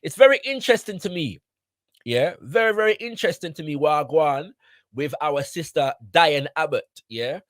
it's very interesting to me. Yeah, very, very interesting to me. Wagwan with our sister Diane Abbott, yeah,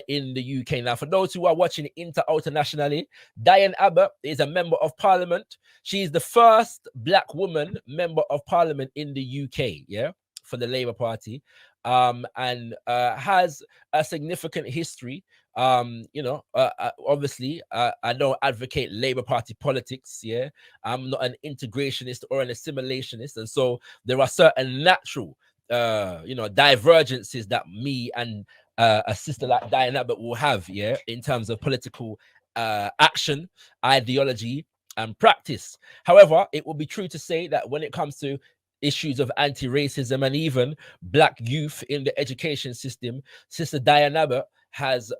in the UK. Now, for those who are watching internationally, Diane Abbott is a member of parliament. She's the first black woman member of parliament in the UK, yeah, for the Labour Party, and has a significant history. Obviously, I don't advocate Labour Party politics, yeah. I'm not an integrationist or an assimilationist, and so there are certain natural divergences that me and a sister like Diane Abbott will have, yeah, in terms of political action, ideology, and practice. However, it will be true to say that when it comes to issues of anti-racism and even black youth in the education system, sister Diane Abbott has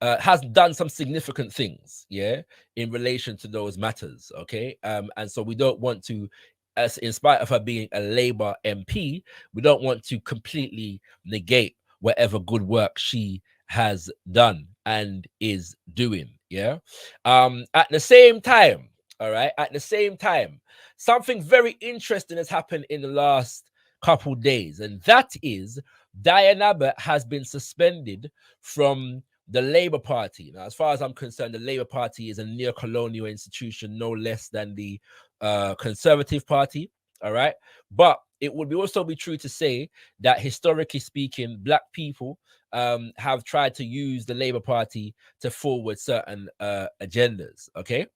has done some significant things, yeah, in relation to those matters. Okay, and so we don't want to, as in spite of her being a Labour MP, we don't want to completely negate whatever good work she has done and is doing. Yeah. At the same time, all right. At the same time, something very interesting has happened in the last couple days, and that is Diane Abbott has been suspended from the Labour Party. Now, as far as I'm concerned, the Labour Party is a neo-colonial institution, no less than the Conservative Party. All right, but it would also be true to say that historically speaking, black people have tried to use the Labour Party to forward certain agendas. Okay,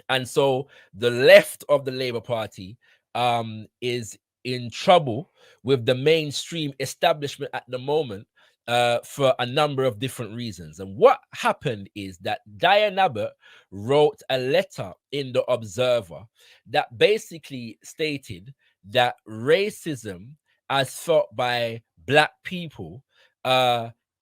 and so the left of the Labour Party is in trouble with the mainstream establishment at the moment for a number of different reasons. And what happened is that Diane Abbott wrote a letter in the Observer that basically stated that racism as felt by black people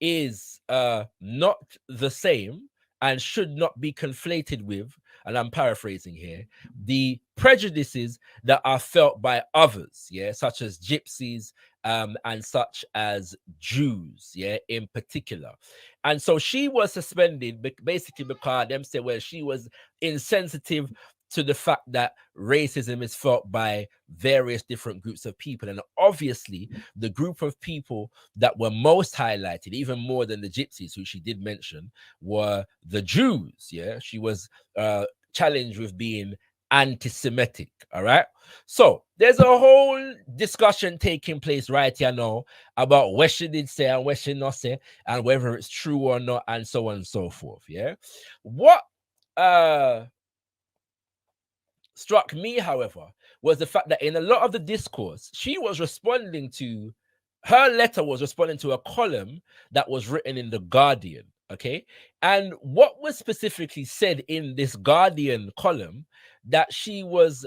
is not the same and should not be conflated with, and I'm paraphrasing here, the prejudices that are felt by others, yeah, such as gypsies and such as Jews, yeah, in particular. And so she was suspended basically because them say, well, she was insensitive to the fact that racism is felt by various different groups of people. And obviously, the group of people that were most highlighted, even more than the gypsies, who she did mention, were the Jews. Yeah, she was challenged with being anti-Semitic. All right. So there's a whole discussion taking place right here now about what she did say and what she not say, and whether it's true or not, and so on and so forth. Yeah. What struck me, however, was the fact that in a lot of the discourse, she was responding to, her letter was responding to a column that was written in The Guardian. Okay. And what was specifically said in this Guardian column that she was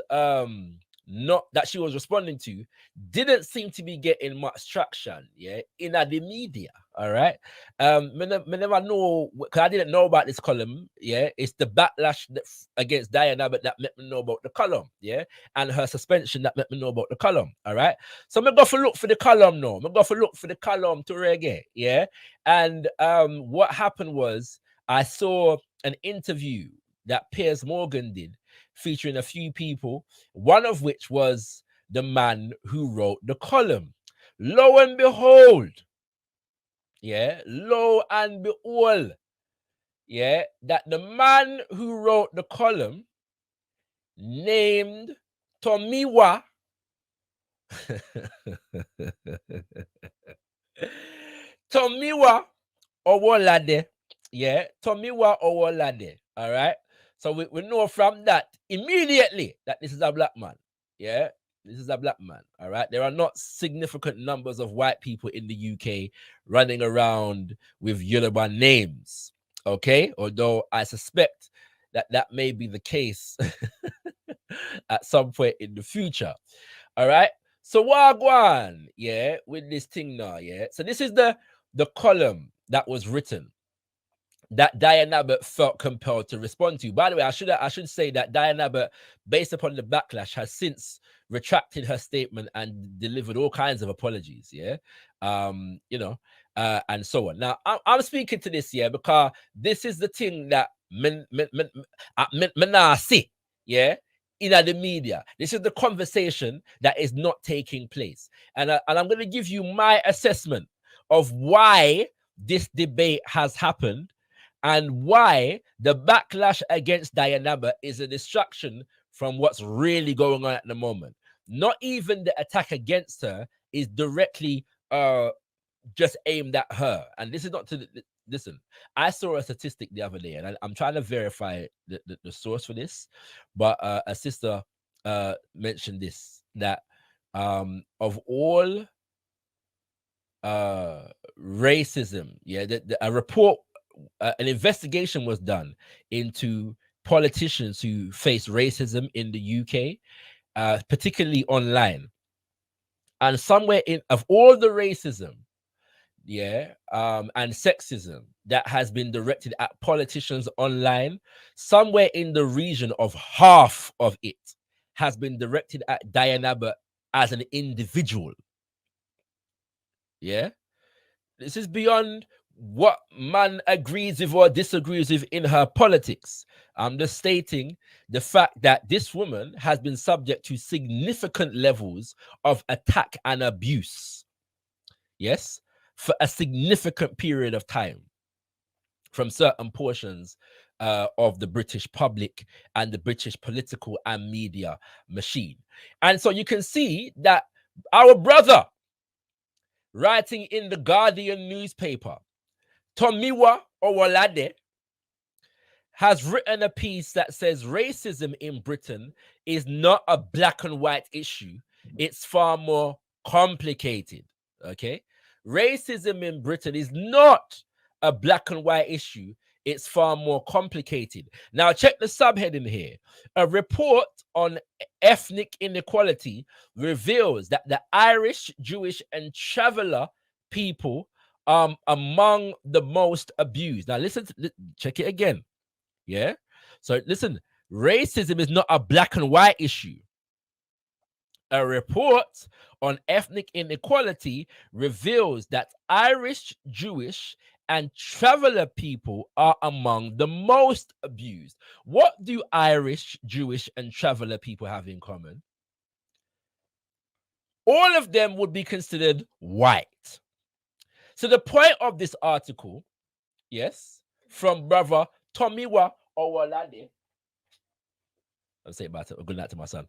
not that she was responding to didn't seem to be getting much traction, yeah, in the media. All right. Me never know, because I didn't know about this column. Yeah, it's the backlash against Diane Abbott that let me know about the column, yeah, and her suspension that let me know about the column. All right. So me go for look for the column now. Me go for look for the column to reggae, yeah. And what happened was I saw an interview that Piers Morgan did featuring a few people, one of which was the man who wrote the column. Lo and behold, yeah, lo and behold, yeah, that the man who wrote the column named Tomiwa Tomiwa Owolade, yeah, Tomiwa Owolade, all right. So we know from that immediately that this is a black man, yeah. This is a black man, all right. There are not significant numbers of white people in the UK running around with Yoruba names, okay. Although I suspect that that may be the case at some point in the future, all right. So wagwan, yeah, with this thing now, yeah. So this is the column that was written that Diane Abbott felt compelled to respond to. By the way, I should say that Diane Abbott, based upon the backlash, has since retracted her statement and delivered all kinds of apologies. Yeah, and so on. Now, I'm speaking to this, yeah, because this is the thing that menasi, yeah, in the media. This is the conversation that is not taking place. And I'm going to give you my assessment of why this debate has happened and why the backlash against Diane Abbott is a distraction from what's really going on at the moment. Not even the attack against her is directly just aimed at her. And this is not to listen. I saw a statistic the other day, and I'm trying to verify the source for this, but a sister mentioned this, that of all racism, yeah, a report, an investigation was done into politicians who face racism in the UK, particularly online. And somewhere in of all the racism, yeah, and sexism that has been directed at politicians online, somewhere in the region of half of it has been directed at Diane Abbott as an individual. Yeah, this is beyond what man agrees with or disagrees with in her politics. I'm just stating the fact that this woman has been subject to significant levels of attack and abuse. Yes, for a significant period of time from certain portions of the British public and the British political and media machine. And so you can see that our brother, writing in the Guardian newspaper, Tomiwa Owolade, has written a piece that says racism in Britain is not a black and white issue. It's far more complicated. Okay. Racism in Britain is not a black and white issue. It's far more complicated. Now, check the subheading here. A report on ethnic inequality reveals that the Irish, Jewish, and traveler people among the most abused. Now, listen, check it again. Yeah. So listen, racism is not a black and white issue. A report on ethnic inequality reveals that Irish, Jewish, and traveler people are among the most abused. What do Irish, Jewish, and traveler people have in common? All of them would be considered white. So the point of this article, yes, from brother Tomiwa Owolade, I'll say about it. Good night to my son.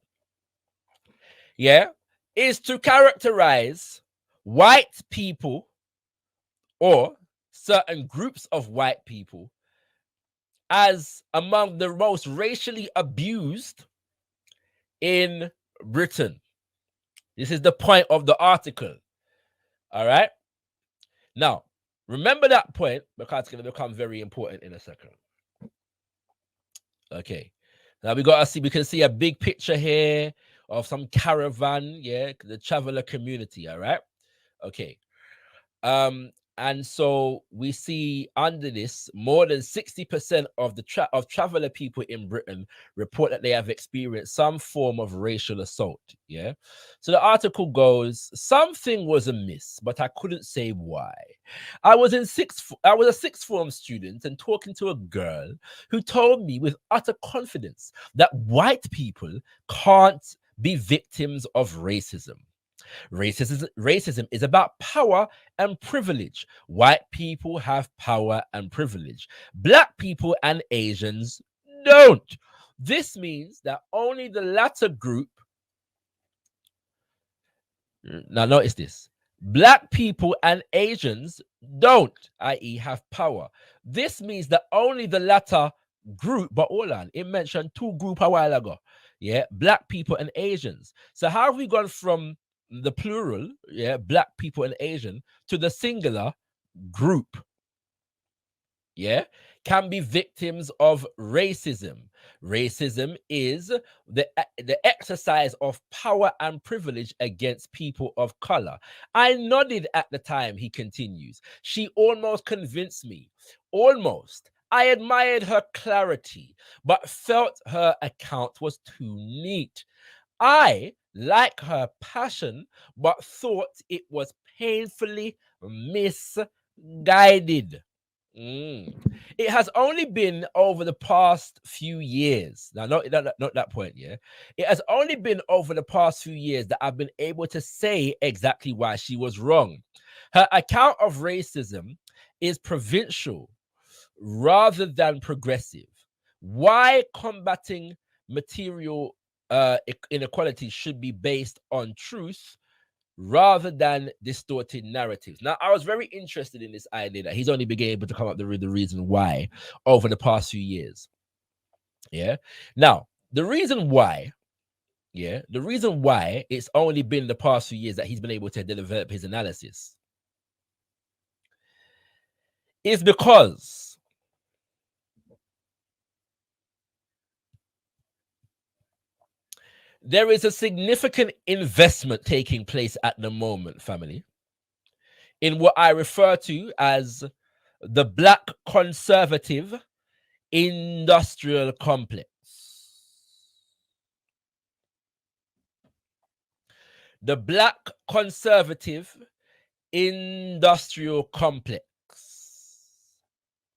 Yeah, is to characterize white people or certain groups of white people as among the most racially abused in Britain. This is the point of the article. All right. Now, remember that point because it's going to become very important in a second. Okay. Now we can see a big picture here of some caravan, yeah, the traveler community, all right? Okay. And so we see under this, more than 60% of the traveler people in Britain report that they have experienced some form of racial assault. Yeah. So the article goes, something was amiss, but I couldn't say why. I was a sixth form student and talking to a girl who told me with utter confidence that white people can't be victims of racism. Racism is about power and privilege. White people have power and privilege. Black people and Asians don't. This means that only the latter group. Now, notice this. Black people and Asians don't, i.e., have power. This means that only the latter group, but hold on, it mentioned two groups a while ago. Yeah, black people and Asians. So how have we gone from the plural, yeah, black people and Asian, to the singular group? Yeah, can be victims of racism. Racism is the exercise of power and privilege against people of color. I nodded at the time, he continues. She almost convinced me. Almost. I admired her clarity, but felt her account was too neat. I like her passion, but thought it was painfully misguided. It has only been over the past few years. Now, not that point, yeah. It has only been over the past few years that I've been able to say exactly why she was wrong. Her account of racism is provincial rather than progressive. Why combating material inequality should be based on truth rather than distorted narratives. Now, I was very interested in this idea that he's only been able to come up with the reason why over the past few years. Yeah. Now, the reason why, the reason why it's only been the past few years that he's been able to develop his analysis is because there is a significant investment taking place at the moment, family, in what I refer to as the Black conservative industrial complex. The Black conservative industrial complex.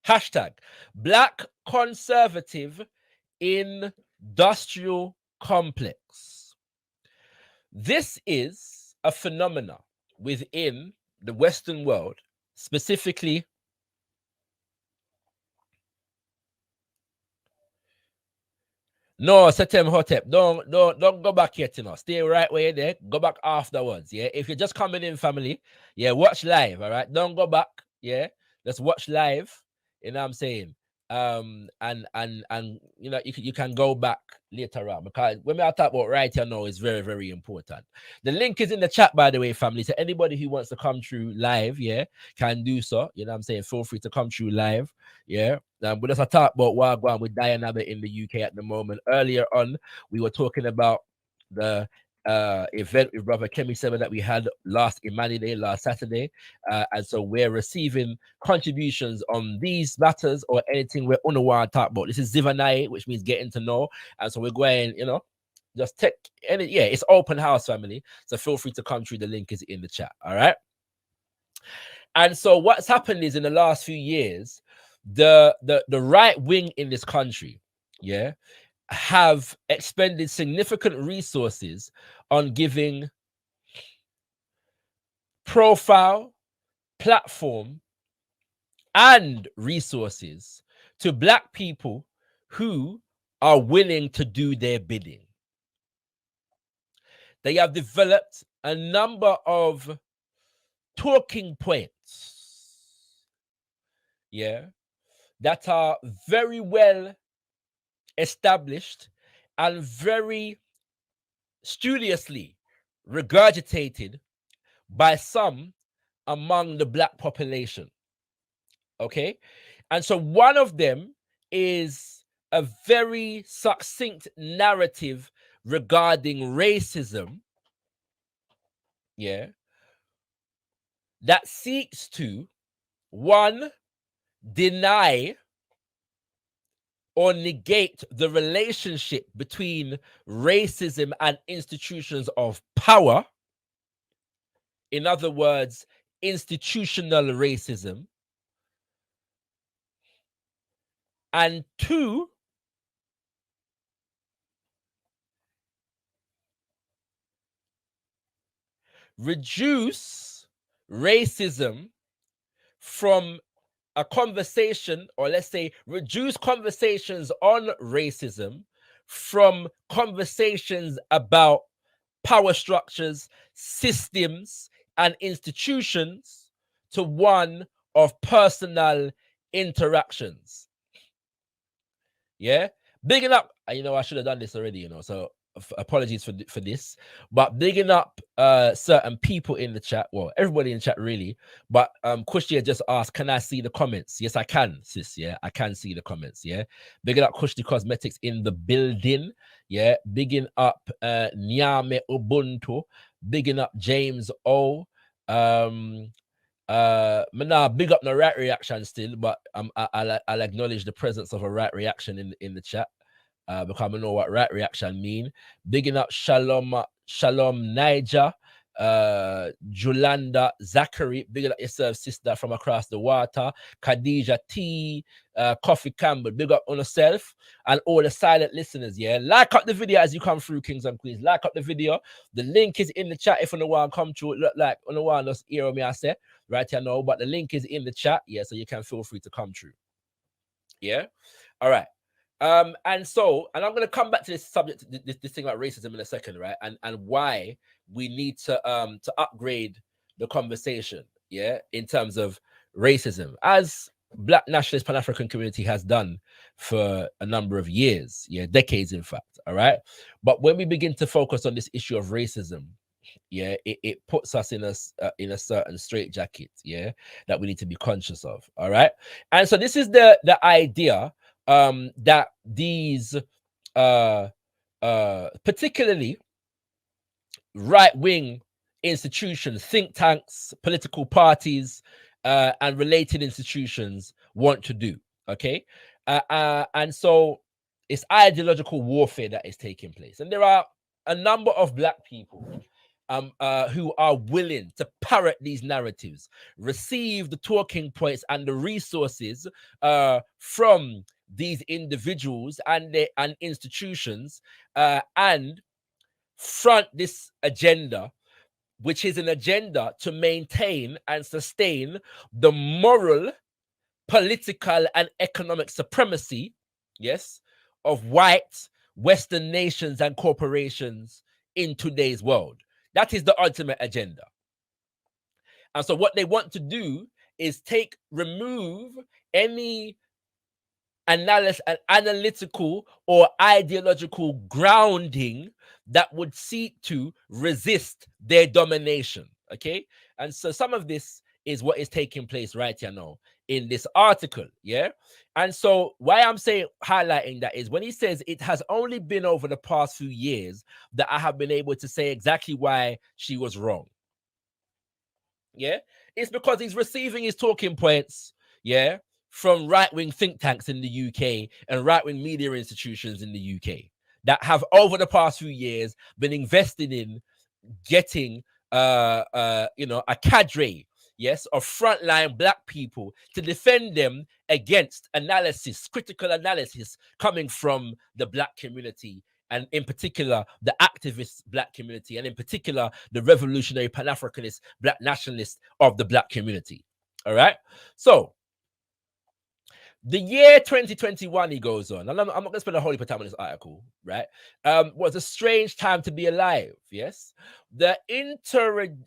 Hashtag Black conservative industrial complex. This is a phenomena within the Western world, specifically no, Setem Hotep. Don't go back yet, you know. Stay right where you're there. Go back afterwards. Yeah. If you're just coming in, family, yeah, watch live. All right. Don't go back. Yeah. Let's watch live. You know what I'm saying? And you know, you can go back later on, because when we are talking about right here now is very, very important. The link is in the chat, by the way, family. So anybody who wants to come through live, yeah, can do so. You know what I'm saying? Feel free to come through live. Yeah. But let's talk about what going with Diane Abbott in the UK at the moment. Earlier on, we were talking about the event with Brother Kemi Seven that we had last Saturday. And so we're receiving contributions on these matters or anything we're on the want to talk about. This is ZIVANAYI, which means getting to know. And so we're going, you know, just take any, yeah, it's open house, family. So feel free to come through. The link is in the chat. All right. And so what's happened is in the last few years, the right wing in this country, yeah, have expended significant resources on giving profile, platform, and resources to Black people who are willing to do their bidding. They have developed a number of talking points, yeah, that are very well established and very studiously regurgitated by some among the Black population. Okay. And so one of them is a very succinct narrative regarding racism, yeah, that seeks to, one, deny or negate the relationship between racism and institutions of power. In other words, institutional racism. And two, reduce racism from a conversation, or let's say reduce conversations on racism from conversations about power structures, systems, and institutions to one of personal interactions. Yeah, bigging up. You know, I should have done this already. You know, so apologies for this, but bigging up certain people in the chat. Well, everybody in the chat really. But Kushia just asked, "Can I see the comments?" Yes, I can, sis. Yeah, I can see the comments. Yeah, bigging up Kushti Cosmetics in the building. Yeah, bigging up Nyame Ubuntu. Bigging up James O. Nah, big up the right reaction still, but I'll acknowledge the presence of a right reaction in the chat, because I know what right reaction mean. Bigging up Shalom Niger, Julanda Zachary, big up yourself, sister from across the water. Khadija T, Coffee Campbell, big up on yourself, and all the silent listeners. Yeah, like up the video as you come through, kings and queens. Like up the video. The link is in the chat if you don't want to come through. Look like on the one just hear me I say right here now, but the link is in the chat. Yeah, so you can feel free to come through. Yeah, all right. And I'm going to come back to this subject, this thing about racism in a second, right? And why we need to upgrade the conversation, yeah, in terms of racism, as Black nationalist Pan-African community has done for a number of years, yeah, decades, in fact. All right, but when we begin to focus on this issue of racism, yeah, it puts us in a certain straitjacket, yeah, that we need to be conscious of. All right, and so this is the idea that these particularly right-wing institutions, think tanks, political parties, and related institutions want to do. Okay, and so it's ideological warfare that is taking place, and there are a number of Black people who are willing to parrot these narratives, receive the talking points and the resources from these individuals and institutions, and front this agenda, which is an agenda to maintain and sustain the moral, political, and economic supremacy, yes, of white Western nations and corporations in today's world. That is the ultimate agenda. And so what they want to do is remove any analytical or ideological grounding that would seek to resist their domination. Okay. And so some of this is what is taking place right here now in this article. Yeah. And so why I'm highlighting that is when he says it has only been over the past few years that I have been able to say exactly why she was wrong. Yeah. It's because he's receiving his talking points. Yeah. From right-wing think tanks in the UK and right-wing media institutions in the UK that have over the past few years been invested in getting a cadre, yes, of frontline Black people to defend them against critical analysis coming from the Black community, and in particular the activist Black community, and in particular the revolutionary Pan-Africanist Black nationalists of the Black community. All right, so the year 2021, he goes on, and I'm not going to spend a whole heap of time on this article, right? Was a strange time to be alive, yes? The interregnum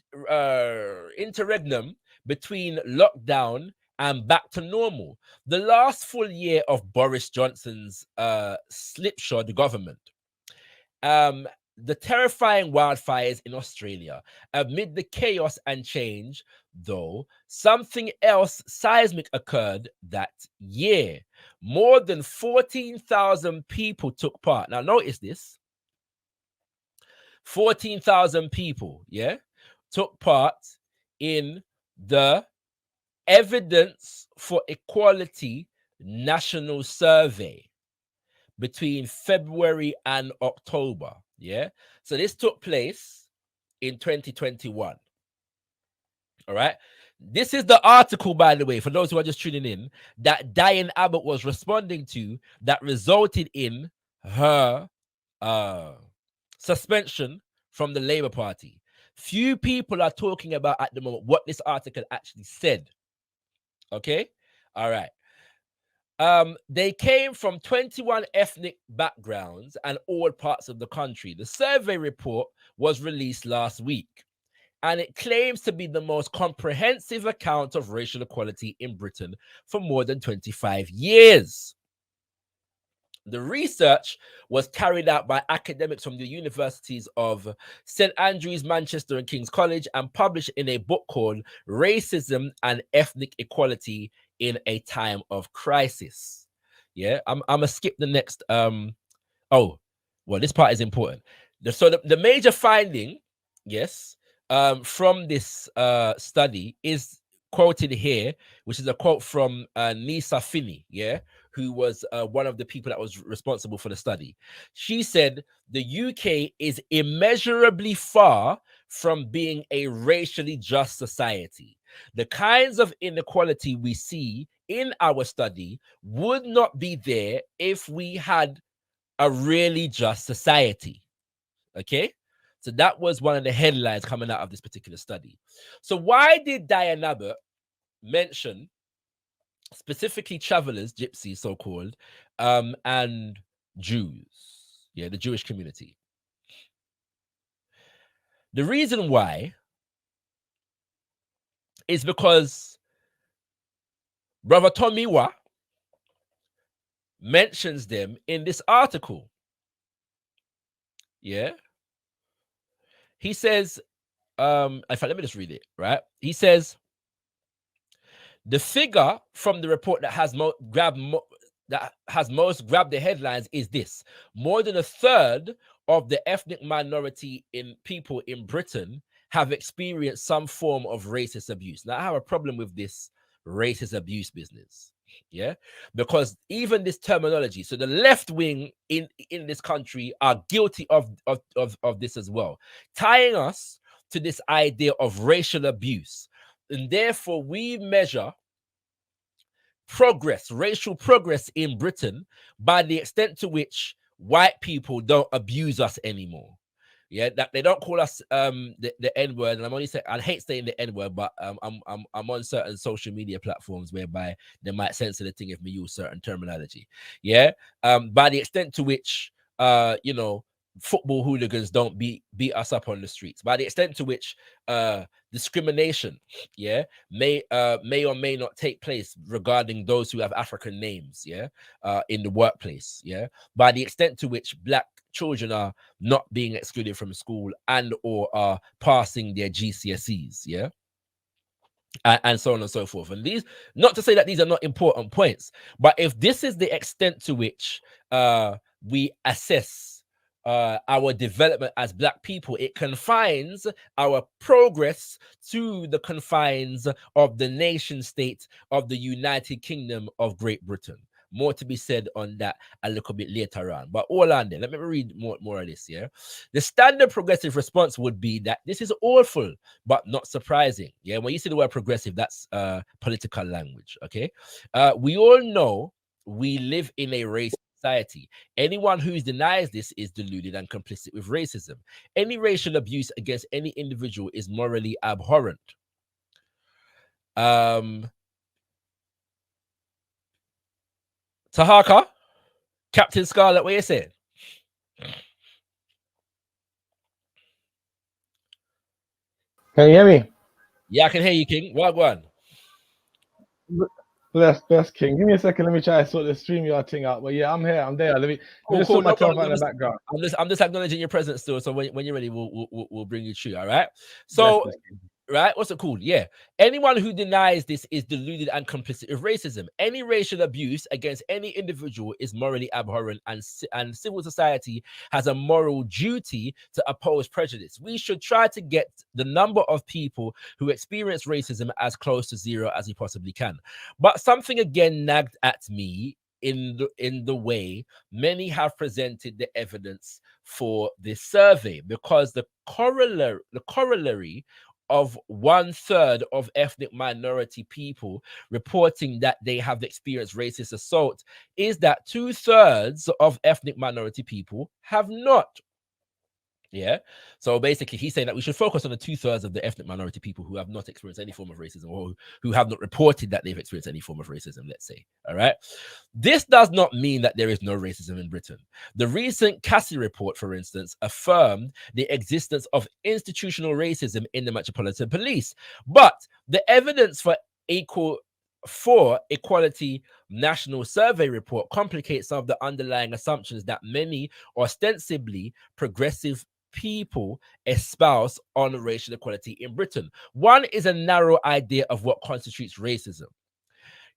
between lockdown and back to normal. The last full year of Boris Johnson's slipshod government. The terrifying wildfires in Australia. Amid the chaos and change, though, something else seismic occurred that year. More than 14,000 people took part. Now, notice this. 14,000 people, yeah, took part in the Evidence for Equality National Survey between February and October. Yeah. So this took place in 2021. All right. This is the article, by the way, for those who are just tuning in, that Diane Abbott was responding to that resulted in her suspension from the Labour Party. Few people are talking about at the moment what this article actually said. Okay. All right. They came from 21 ethnic backgrounds and all parts of the country. The survey report was released last week, and it claims to be the most comprehensive account of racial equality in Britain for more than 25 years. The research was carried out by academics from the universities of St. Andrews, Manchester, and King's College, and published in a book called Racism and Ethnic Equality in a Time of Crisis. Yeah, I'm gonna skip the next. This part is important. The major finding, yes, from this study is quoted here, which is a quote from Nisa Finney, yeah, who was one of the people that was responsible for the study. She said, the UK is immeasurably far from being a racially just society. The kinds of inequality we see in our study would not be there if we had a really just society. Okay? So that was one of the headlines coming out of this particular study. So why did Diane Abbott mention specifically travelers, gypsies, so-called, and Jews? Yeah, the Jewish community. The reason why is because Brother Tomiwa mentions them in this article. Yeah. He says, in fact, let me just read it, right? He says, the figure from the report that has most grabbed the headlines is this: more than a third of the ethnic minority in people in Britain have experienced some form of racist abuse. Now, I have a problem with this racist abuse business. Yeah, because even this terminology, so the left wing in this country are guilty of this as well, tying us to this idea of racial abuse. And therefore, we measure progress, racial progress in Britain by the extent to which white people don't abuse us anymore. Yeah, that they don't call us the N word, and I'm only saying I hate saying the N word, but I'm on certain social media platforms whereby they might censor the thing if we use certain terminology. Yeah, by the extent to which you know, football hooligans don't beat us up on the streets, by the extent to which discrimination, yeah, may or may not take place regarding those who have African names, yeah, in the workplace, yeah, by the extent to which black children are not being excluded from school and or are passing their GCSEs, yeah, and so on and so forth. And these, not to say that these are not important points, but if this is the extent to which we assess our development as black people, it confines our progress to the confines of the nation state of the United Kingdom of Great Britain. More to be said on that a little bit later on. But all on there, let me read more of this. Yeah, the standard progressive response would be that this is awful, but not surprising. Yeah, when you see the word progressive, that's political language. Okay, we all know we live in a racist society. Anyone who denies this is deluded and complicit with racism. Any racial abuse against any individual is morally abhorrent. Tahaka, Captain Scarlet, what you saying? Can you hear me? Yeah, I can hear you, King. What one? Bless King. Give me a second. Let me try to sort the StreamYard thing out. But yeah, I'm here. I'm there. Let me just sort my turf out in the background. I'm just acknowledging your presence still. So when you're ready, we'll bring you through. All right. So. Bless, right? What's it called? Yeah. Anyone who denies this is deluded and complicit with racism. Any racial abuse against any individual is morally abhorrent, and civil society has a moral duty to oppose prejudice. We should try to get the number of people who experience racism as close to zero as we possibly can. But something again nagged at me in the way many have presented the evidence for this survey, because the corollary of 1/3 of ethnic minority people reporting that they have experienced racist assault is that 2/3 of ethnic minority people have not. Yeah. So basically, he's saying that we should focus on the 2/3 of the ethnic minority people who have not experienced any form of racism, or who have not reported that they've experienced any form of racism, let's say. All right. This does not mean that there is no racism in Britain. The recent Cassie report, for instance, affirmed the existence of institutional racism in the Metropolitan Police. But the evidence for Equality National Survey report complicates some of the underlying assumptions that many ostensibly progressive people espouse on racial equality in Britain. One is a narrow idea of what constitutes racism.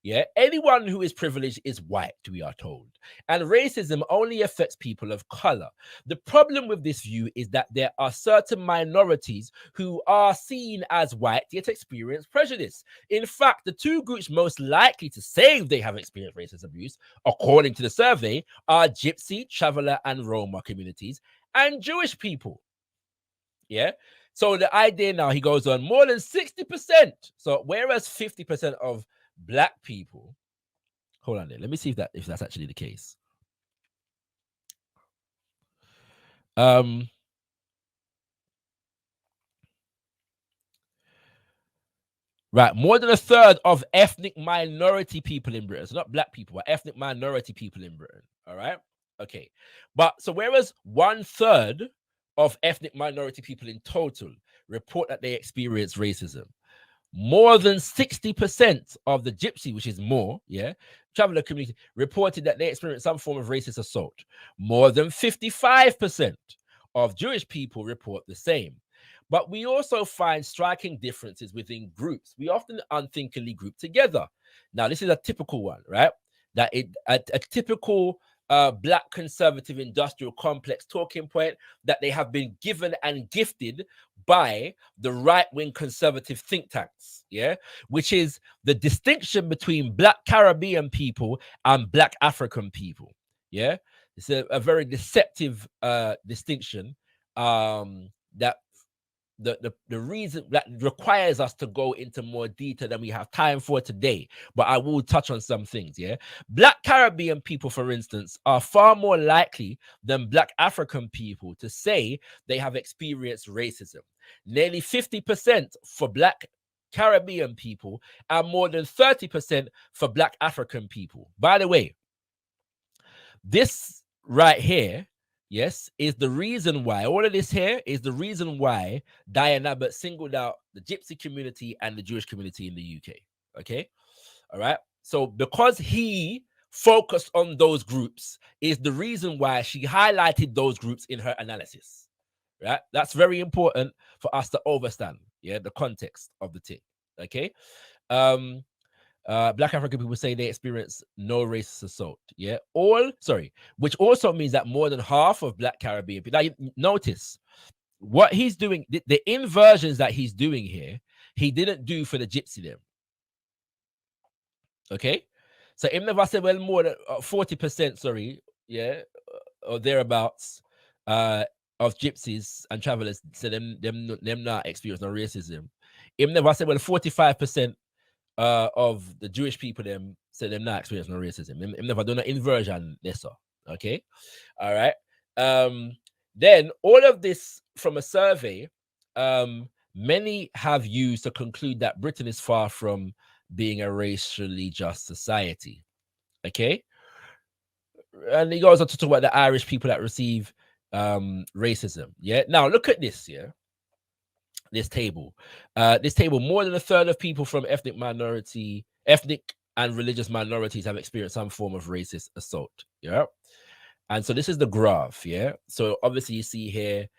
Yeah, anyone who is privileged is white, we are told, and racism only affects people of color. The problem with this view is that there are certain minorities who are seen as white yet experience prejudice. In fact, the two groups most likely to say they have experienced racist abuse, according to the survey, are Gypsy, Traveler, and Roma communities, and Jewish people. Yeah, So the idea now, he goes on, more than 60%. So whereas 50% of black people, hold on there, let me see if that's actually the case. Right, more than a third of ethnic minority people in Britain, so not black people, but ethnic minority people in Britain. All right, okay. But so whereas 1/3 of ethnic minority people in total report that they experience racism, more than 60% of the gypsy, which is more, traveler community, reported that they experienced some form of racist assault. More than 55% of Jewish people report the same. But we also find striking differences within groups. We often unthinkingly group together. Now, this is a typical one, right? That a typical black conservative industrial complex talking point that they have been given and gifted by the right-wing conservative think tanks, which is the distinction between black Caribbean people and black African people. It's a very deceptive distinction that the reason that requires us to go into more detail than we have time for today, but I will touch on some things. Black Caribbean people, for instance, are far more likely than black African people to say they have experienced racism. Nearly 50% for black Caribbean people and more than 30% for black African people. By the way, this right here, is the reason why, all of this here is the reason why Diane Abbott singled out the gypsy community and the Jewish community in the UK. Okay. All right. So because he focused on those groups is the reason why she highlighted those groups in her analysis. Right. That's very important for us to understand. The context of the thing. Okay. Black African people say they experience no racist assault. Which also means that more than half of black Caribbean people. Now, you notice what he's doing, the inversions that he's doing here, he didn't do for the gypsy them. Okay, so even if I said, well, more than 40%, or thereabouts, of gypsies and travelers, so them not experience no racism. Even if I said, well, 45%. Of the Jewish people, them say them not experience no racism. Them never done an inversion lesser. Okay, all right. Then all of this from a survey, many have used to conclude that Britain is far from being a racially just society. Okay, and he goes on to talk about the Irish people that receive racism. Now look at this. This table, more than a third of people from ethnic and religious minorities have experienced some form of racist assault. And so this is the graph. So obviously you see here,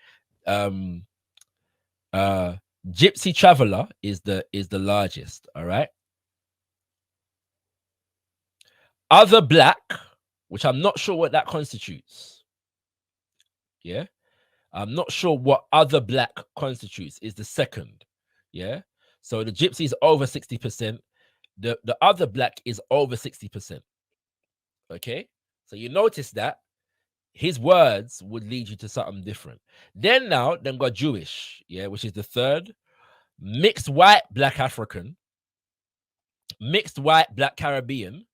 gypsy traveler is the largest. All right. Other black, which I'm not sure what that constitutes. I'm not sure what other black constitutes, is the second. So the gypsy is over 60%. The other black is over 60%. Okay. So you notice that his words would lead you to something different. Then got Jewish, which is the third. Mixed white black African, mixed white black Caribbean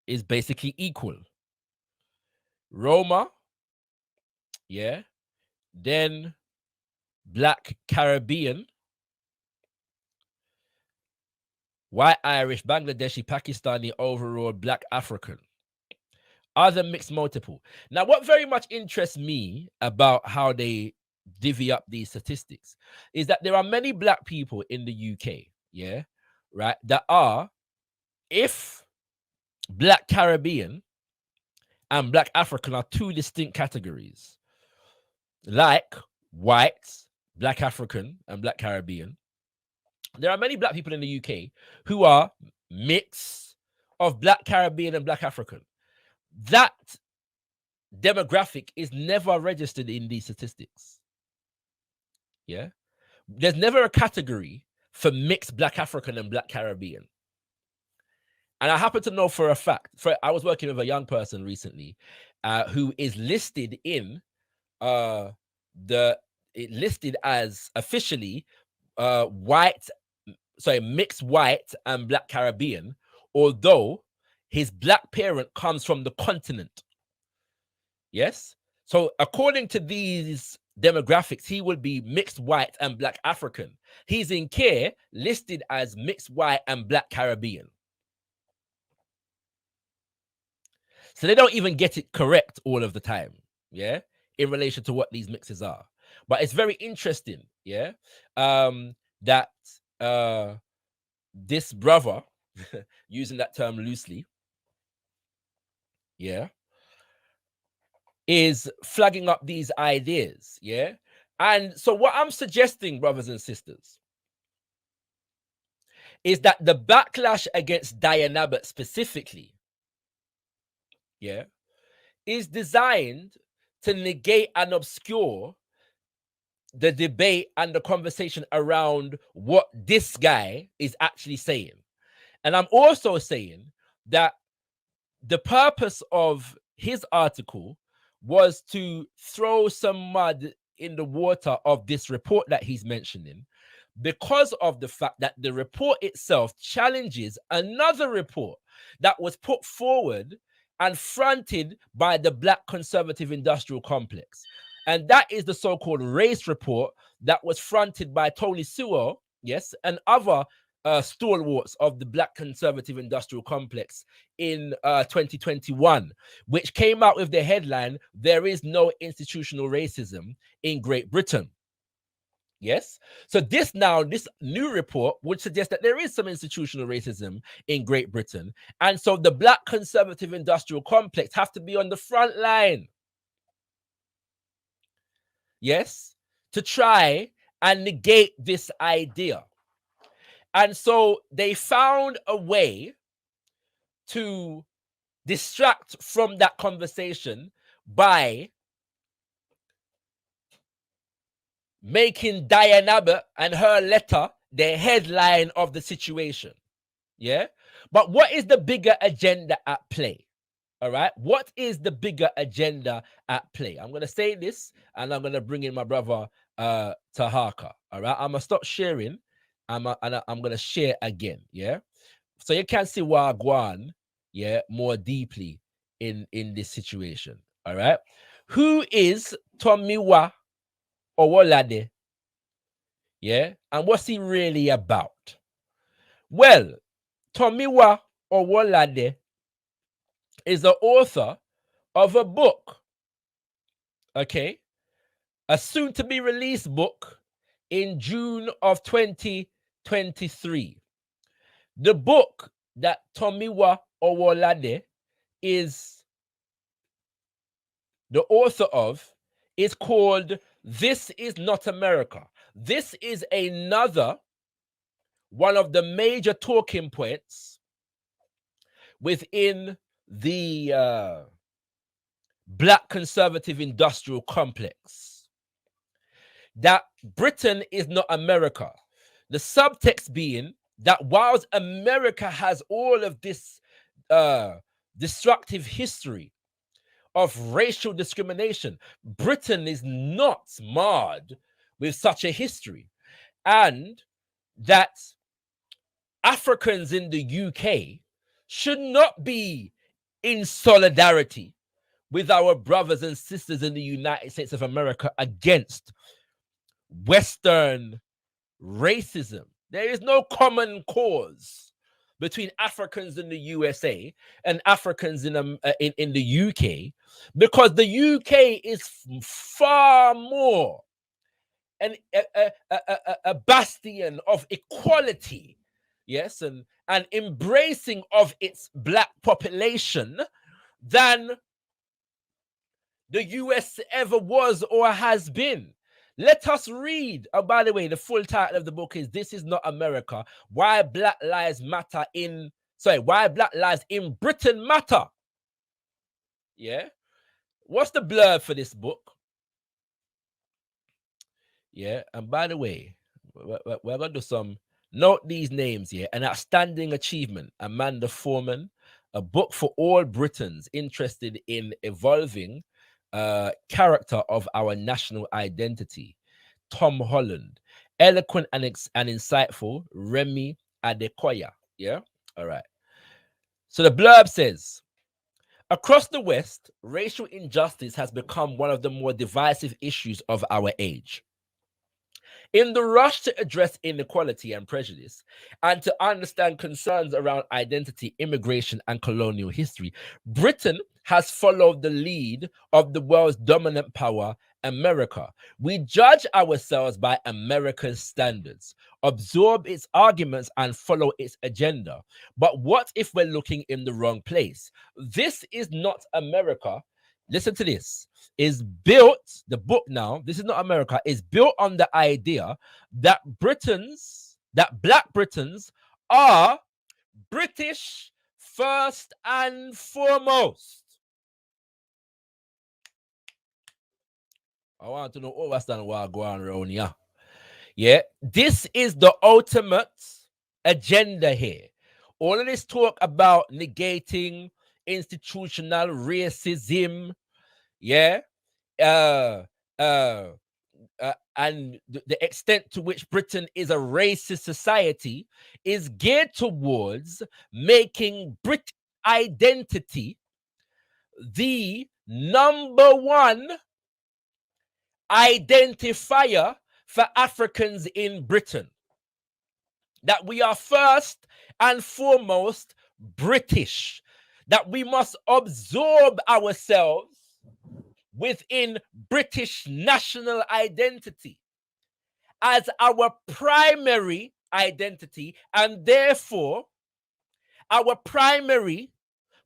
is basically equal. Roma, then black Caribbean, white Irish, Bangladeshi, Pakistani, overall black African. Other mixed multiple. Now, what very much interests me about how they divvy up these statistics is that there are many black people in the UK, right, that are, if black Caribbean and black African are two distinct categories, like white, black African, and black Caribbean, there are many black people in the UK who are mix of black Caribbean and black African. That demographic is never registered in these statistics. There's never a category for mixed black African and black Caribbean. And I happen to know for a fact, I was working with a young person recently who is listed in the it listed as officially mixed white and black Caribbean, although his black parent comes from the continent. Yes. So according to these demographics, he would be mixed white and black African. He's in care listed as mixed white and black Caribbean. So they don't even get it correct all of the time, yeah, in relation to what these mixes are. But it's very interesting, yeah, that this brother, using that term loosely, yeah, is flagging up these ideas, yeah. And so what I'm suggesting, brothers and sisters, is that the backlash against Diane Abbott specifically, yeah, is designed to negate and obscure the debate and the conversation around what this guy is actually saying. And I'm also saying that the purpose of his article was to throw some mud in the water of this report that he's mentioning, because of the fact that the report itself challenges another report that was put forward and fronted by the Black conservative industrial complex. And that is the so-called race report that was fronted by Tony Sewell, yes, and other stalwarts of the Black conservative industrial complex in 2021, which came out with the headline, "There is no institutional racism in Great Britain." Yes. So this new report would suggest that there is some institutional racism in Great Britain. And so the Black conservative industrial complex have to be on the front line. Yes. To try and negate this idea. And so they found a way to distract from that conversation by making Diane Abbott and her letter the headline of the situation. Yeah. But what is the bigger agenda at play? All right. What is the bigger agenda at play? I'm going to say this and I'm going to bring in my brother Tahaka. All right. I'm going to stop sharing. I'm going to share again. Yeah. So you can see Wagwan, yeah, more deeply in this situation. All right. Who is Tomiwa Owolade? Yeah. And what's he really about? Well, Tomiwa Owolade is the author of a book, okay, a soon-to-be released book in June of 2023. The book that Tomiwa Owolade is the author of is called "This Is Not America." This is another one of the major talking points within the Black conservative industrial complex, that Britain is not America. The subtext being that whilst America has all of this destructive history of racial discrimination, Britain is not marred with such a history, and that Africans in the UK should not be in solidarity with our brothers and sisters in the United States of America against Western racism. There is no common cause between Africans in the USA and Africans in the UK, because the UK is far more a bastion of equality, yes, and embracing of its Black population than the US ever was or has been. Let us read. Oh, by the way, the full title of the book is "This Is Not America: Why Black Lives in Britain Matter." Yeah. What's the blurb for this book? Yeah. And by the way, we're going to do some, note these names here. An outstanding achievement, Amanda Foreman, a book for all Britons interested in evolving character of our national identity. Tom Holland. Eloquent and insightful, Remy Adekoya. Yeah? All right. So the blurb says, across the West, racial injustice has become one of the more divisive issues of our age. In the rush to address inequality and prejudice, and to understand concerns around identity, immigration, and colonial history, Britain has followed the lead of the world's dominant power, America. We judge ourselves by America's standards, absorb its arguments, and follow its agenda. But what if we're looking in the wrong place? This is not America. Listen to this. Is built, the book now, this is not America, is built on the idea that Black Britons are British first and foremost. I want to know what's going on around here. Yeah, this is the ultimate agenda here. All of this talk about negating institutional racism, yeah, and the extent to which Britain is a racist society is geared towards making British identity the number one identifier for Africans in Britain. That we are first and foremost British. That we must absorb ourselves within British national identity as our primary identity, and therefore our primary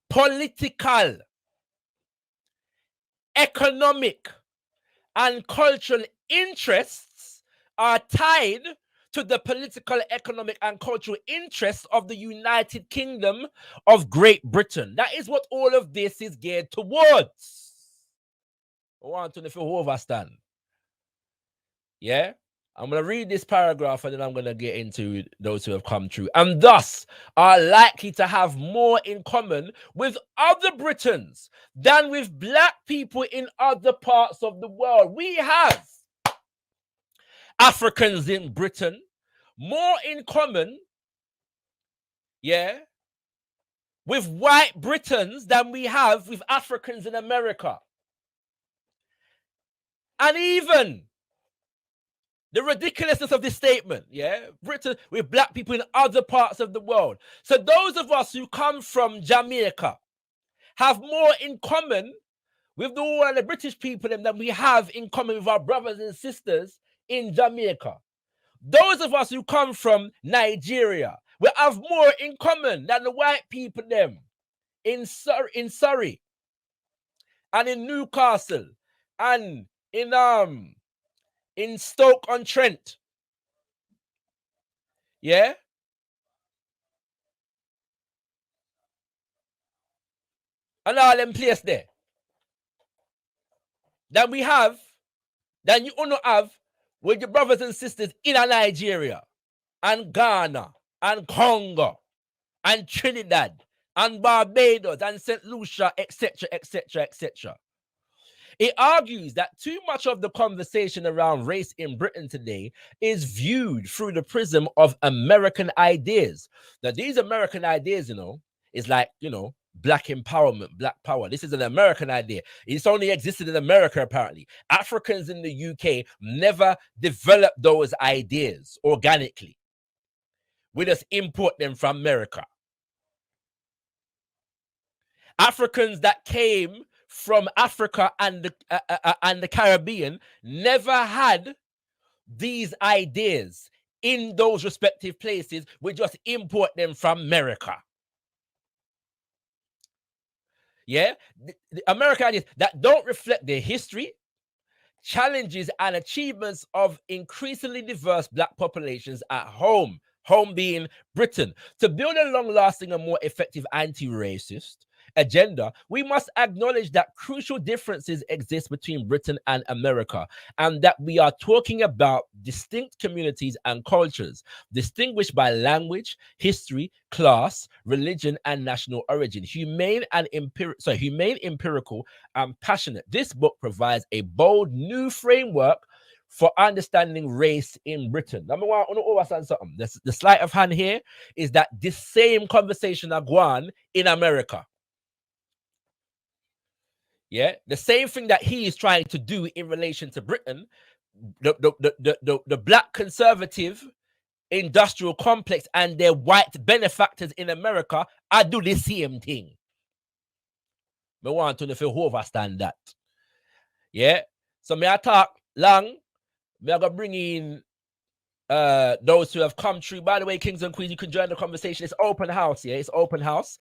political, economic, and cultural interests are tied to the political, economic, and cultural interests of the United Kingdom of Great Britain. That is what all of this is geared towards. I want to know if you understand. Yeah? I'm going to read this paragraph and then I'm going to get into those who have come through and thus are likely to have more in common with other Britons than with Black people in other parts of the world. We have Africans in Britain more in common, yeah, with white Britons than we have with Africans in America. And even the ridiculousness of this statement, yeah, Britain with Black people in other parts of the world. So those of us who come from Jamaica have more in common with the British people than we have in common with our brothers and sisters in Jamaica. Those of us who come from Nigeria, we have more in common than the white people them in Surrey and in Newcastle and in Stoke-on-Trent. Yeah? And all them places there. That we have, that you only have with your brothers and sisters in Nigeria and Ghana and Congo and Trinidad and Barbados and St. Lucia, etc., etc., etc. It argues that too much of the conversation around race in Britain today is viewed through the prism of American ideas. Now, these American ideas, is like, Black empowerment, Black power. This is an American idea. It's only existed in America, apparently. Africans in the UK never developed those ideas organically. We just import them from America. Africans that came from Africa and the Caribbean never had these ideas in those respective places. We just import them from America. Yeah, the American ideas that don't reflect their history, challenges, and achievements of increasingly diverse Black populations at home being Britain. To build a long-lasting and more effective anti-racist agenda, we must acknowledge that crucial differences exist between Britain and America, and that we are talking about distinct communities and cultures, distinguished by language, history, class, religion, and national origin. Humane, empirical, and passionate. This book provides a bold new framework for understanding race in Britain. Number one, I want to understand something. The sleight of hand here is that this same conversation are going in America. Yeah, the same thing that he is trying to do in relation to Britain, the black conservative industrial complex and their white benefactors in America, I do the same thing. I want to know if you understand that. Yeah, so may I talk long. May I go bring in those who have come through. By the way, kings and queens, you can join the conversation. It's open house. Yeah, it's open house.